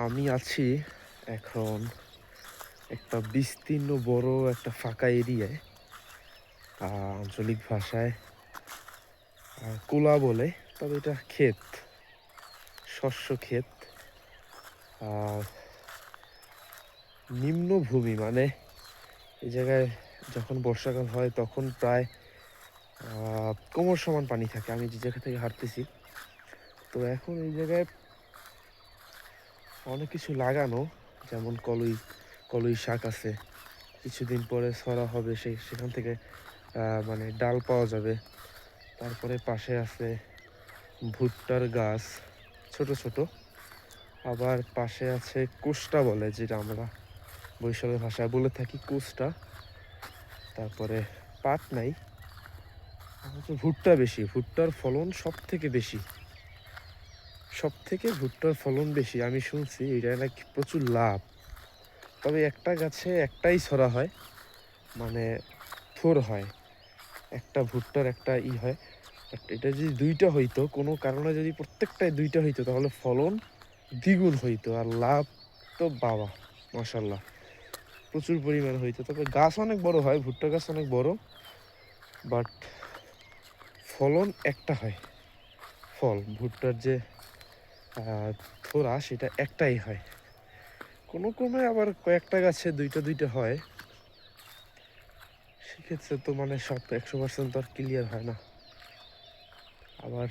আমি আছি এখন একটা বিস্তীর্ণ বড় একটা ফাঁকা এরিয়ায়। আঞ্চলিক ভাষায় কোলা বলে, তবে এটা ক্ষেত, শস্য ক্ষেত। আহ, নিম্নভূমি মানে এই জায়গায় যখন বর্ষাকাল হয় তখন প্রায় কোমর সমান পানি থাকে। আমি যে জায়গা থেকে হাঁটতেছি, তো এখন এই জায়গায় অনেক কিছু লাগানো, যেমন কলই কলই শাক আছে। কিছুদিন পরে ছড়া হবে, সেখান থেকে মানে ডাল পাওয়া যাবে। তারপরে পাশে আছে ভুট্টার গাছ, ছোট ছোট। আবার পাশে আছে কোষ্টা বলে, যেটা আমরা বরিশালের ভাষায় বলে থাকি কোষ্টা। তারপরে পাট নাই, হচ্ছে ভুট্টা বেশি, ভুট্টার ফলন সব থেকে ভুট্টার ফলন বেশি। আমি শুনছি এটা নাকি প্রচুর লাভ। তবে একটা গাছে একটাই ছড়া হয়, মানে থোর হয়, একটা ভুট্টার একটা হয়। এটা যদি দুইটা হইতো, কোনো কারণে যদি প্রত্যেকটাই দুইটা হইতো, তাহলে ফলন দ্বিগুণ হইতো আর লাভ তো বাবা, মাশাল্লাহ, প্রচুর পরিমাণ হইতো। তবে গাছ অনেক বড় হয়, ভুট্টা গাছ অনেক বড়, বাট ফলন একটা হয়। ভুট্টার যে থোড়া, সেটা একটাই হয়। কোনো ক্রমে আবার কয়েকটা গাছে দুইটা দুইটা হয়। সেক্ষেত্রে তো মানে সব 100% তো আর ক্লিয়ার হয় না। আবার